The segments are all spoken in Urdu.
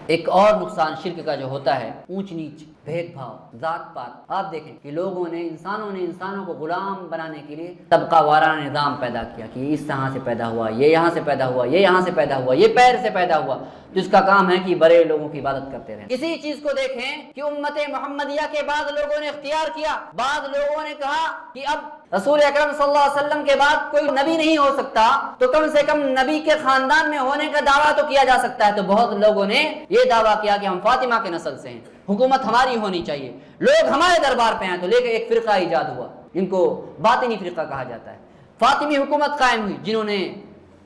ایک اور نقصان شرک کا جو ہوتا ہے اونچ نیچ، بھید بھاؤ، ذات پات۔ آپ دیکھیں کہ انسانوں نے انسانوں کو غلام بنانے کے لیے طبقہ وارانہ نظام پیدا کیا کہ اس طرح سے پیدا ہوا، یہ یہاں سے پیدا ہوا، یہ یہاں سے پیدا ہوا، یہ پیر سے پیدا ہوا، جس کا کام ہے کہ بڑے لوگوں کی عبادت کرتے رہیں۔ اسی چیز کو دیکھیں کہ امت محمدیہ کے بعد لوگوں نے اختیار کیا، بعض لوگوں نے کہا کہ اب رسول اکرم صلی اللہ علیہ وسلم کے بعد کوئی نبی نہیں ہو سکتا، تو کم سے کم نبی کے خاندان میں ہونے کا دعویٰ تو کیا جا سکتا ہے۔ تو بہت لوگوں نے یہ دعویٰ کیا کہ ہم فاطمہ کے نسل سے ہیں، حکومت ہماری ہونی چاہیے، لوگ ہمارے دربار پہ ہیں۔ تو لے کے ایک فرقہ ایجاد ہوا، جن کو باطنی فرقہ کہا جاتا ہے۔ فاطمی حکومت قائم ہوئی، جنہوں نے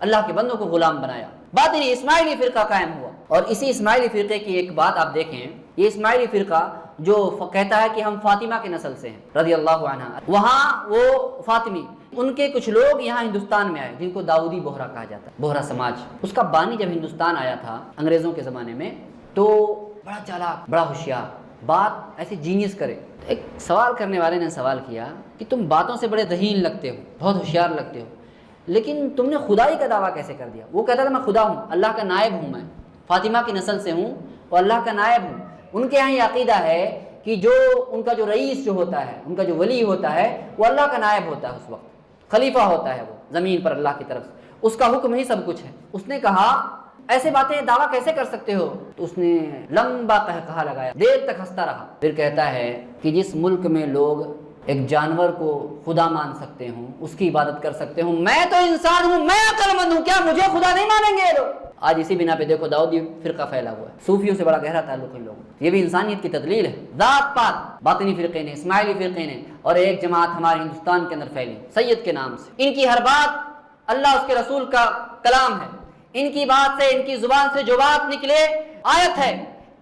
اللہ کے بندوں کو غلام بنایا۔ باطنی اسماعیلی فرقہ قائم ہوا، اور اسی اسماعیلی فرقے کی ایک بات آپ دیکھیں، یہ اسماعیلی فرقہ جو کہتا ہے کہ ہم فاطمہ کے نسل سے ہیں رضی اللہ عنہ، وہاں وہ فاطمی، ان کے کچھ لوگ یہاں ہندوستان میں آئے جن کو داؤدی بوہرا کہا جاتا ہے، بوہرا سماج۔ اس کا بانی جب ہندوستان آیا تھا انگریزوں کے زمانے میں، تو بڑا چالاک، بڑا ہوشیار، بات ایسے جینیس کرے۔ ایک سوال کرنے والے نے سوال کیا کہ تم باتوں سے بڑے ذہین لگتے ہو، بہت ہوشیار لگتے ہو، لیکن تم نے خدائی کا دعویٰ کیسے کر دیا؟ وہ کہتا تھا میں خدا ہوں، اللہ کا نائب ہوں، میں فاطمہ کی نسل سے ہوں اور اللہ کا نائب ہوں۔ ان کے یہاں یہ عقیدہ ہے کہ جو ان کا جو رئیس جو ہوتا ہے، ان کا جو ولی ہوتا ہے، وہ اللہ کا نائب ہوتا ہے، اس وقت خلیفہ ہوتا ہے وہ زمین پر اللہ کی طرف سے، اس کا حکم ہی سب کچھ ہے۔ اس نے کہا ایسے باتیں دعویٰ کیسے کر سکتے ہو؟ تو اس نے لمبا قہقہا لگایا، دیر تک ہنستا رہا، پھر کہتا ہے کہ جس ملک میں لوگ ایک جانور کو خدا مان سکتے ہوں، اس کی عبادت کر سکتے ہوں، میں تو انسان ہوں، میں عقل مند ہوں، کیا مجھے خدا نہیں مانیں گے یہ لوگ؟ آج اسی بنا پہ دیکھو داؤدی فرقہ پھیلا ہوا ہے، صوفیوں سے بڑا گہرا تعلق ان لوگوں، یہ بھی انسانیت کی تدلیل ہے۔ ذات پات باطنی فرقے نے، اسماعیلی فرقے نے، اور ایک جماعت ہمارے ہندوستان کے اندر پھیلی سید کے نام سے۔ ان کی ہر بات اللہ اس کے رسول کا کلام ہے، ان کی بات سے، ان کی زبان سے جو بات نکلے آیت ہے،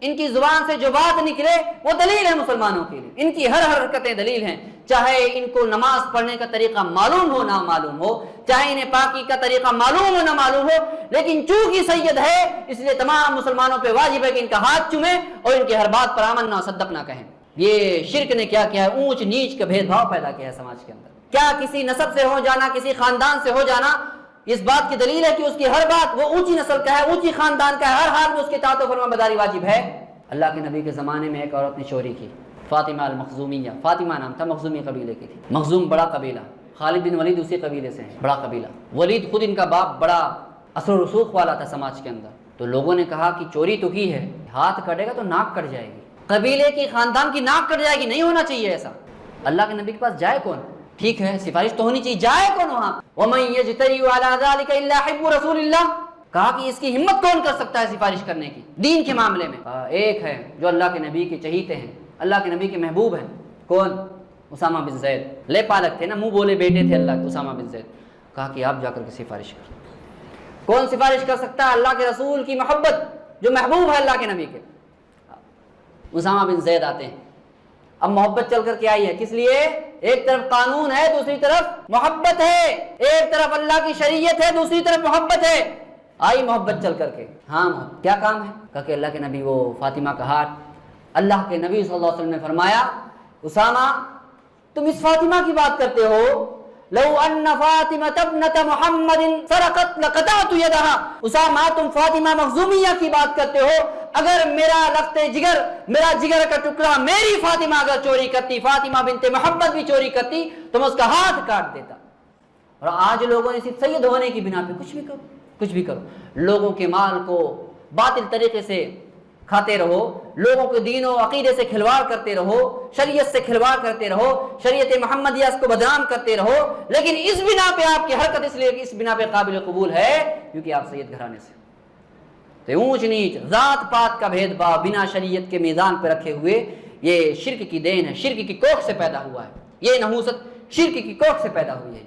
ان کی زبان سے جو بات نکلے وہ دلیل ہے مسلمانوں کے لیے، ان کی ہر حرکتیں دلیل ہیں، چاہے ان کو نماز پڑھنے کا طریقہ معلوم ہو نہ معلوم ہو، چاہے انہیں پاکی کا طریقہ معلوم ہو نہ معلوم ہو، لیکن چونکہ سید ہے اس لیے تمام مسلمانوں پہ واجب ہے کہ ان کا ہاتھ چومیں اور ان کی ہر بات پر آمن نہ صدق نہ کہیں۔ یہ شرک نے کیا کیا ہے؟ اونچ نیچ کا بھید بھاؤ پیدا کیا ہے سماج کے اندر۔ کیا کسی نسب سے ہو جانا، کسی خاندان سے ہو جانا اس بات کی دلیل ہے کہ اس کی ہر بات وہ اونچی نسل کا ہے، اونچی خاندان کا ہے، ہر حال میں اس کے اطاعت و فرما برداری واجب ہے؟ اللہ کے نبی کے زمانے میں ایک عورت نے چوری کی، فاطمہ المخزومیہ، فاطمہ نام تھا، مخزومی قبیلے کی تھی۔ مخزوم بڑا قبیلہ، خالد بن ولید اسی قبیلے سے ہیں، بڑا قبیلہ۔ ولید خود ان کا باپ بڑا اثر و رسوخ والا تھا سماج کے اندر۔ تو لوگوں نے کہا کہ چوری تو کی ہے، ہاتھ کٹے گا تو ناک کٹ جائے گی، قبیلے کی خاندان کی ناک کٹ جائے گی، نہیں ہونا چاہیے ایسا۔ اللہ کے نبی کے پاس جائے کون؟ ٹھیک ہے سفارش تو ہونی چاہیے، جائے کون وہاں؟ وَمَن يَجْتَرِئُ عَلَى ذَلِكَ إِلَّا حِبُّ رَسُولِ اللَّهِ، کہا کہ اس کی ہمت کون کر سکتا ہے سفارش کرنے کی دین کے معاملے میں؟ ایک ہے جو اللہ کے نبی کے چہیتے ہیں، اللہ کے نبی کے محبوب ہیں، کون؟ اسامہ بن زید، لے پالک تھے نا، منہ بولے بیٹے تھے اللہ کے، اسامہ بن زید۔ کہا کہ آپ جا کر کے سفارش کریں۔ کون سفارش کر سکتا ہے؟ اللہ کے رسول کی محبت جو محبوب ہے اللہ کے نبی کے۔ اسامہ بن زید آتے ہیں، اب محبت چل کر کے آئی ہے، کس لیے؟ ایک طرف قانون ہے، دوسری طرف محبت ہے، ایک طرف اللہ کی شریعت ہے، دوسری طرف محبت ہے۔ آئی محبت چل کر کے، ہاں کیا کام ہے؟ کہا کہ اللہ کے نبی وہ فاطمہ کا ہاتھ، اللہ کے نبی صلی اللہ علیہ وسلم نے فرمایا اسامہ تم اس فاطمہ کی بات کرتے ہو، لو ان فاطمہ ابنۃ محمد سرقت لقطعت یدہا، اسامہ تم فاطمہ مخزومیہ کی بات کرتے ہو، اگر میرا لخت جگر، میرا جگر کا ٹکڑا میری فاطمہ اگر چوری کرتی، فاطمہ بنت محمد بھی چوری کرتی تو میں اس کا ہاتھ کاٹ دیتا۔ اور آج لوگوں نے صرف سید ہونے کی بنا پہ کچھ بھی کرو، کچھ بھی کرو، لوگوں کے مال کو باطل طریقے سے کھاتے رہو، لوگوں کے دین و عقیدے سے کھلواڑ کرتے رہو، شریعت سے کھلواڑ کرتے رہو، شریعت محمدیہ کو بدنام کرتے رہو، لیکن اس بنا پہ آپ کی حرکت اس لیے اس بنا پہ قابل قبول ہے کیونکہ آپ سید گھرانے سے۔ تو اونچ نیچ، ذات پات کا بھید بھاؤ بنا شریعت کے میزان پہ رکھے ہوئے، یہ شرک کی دین ہے، شرک کی کوکھ سے پیدا ہوا ہے، یہ نحوست شرک کی کوکھ سے پیدا ہوئی ہے۔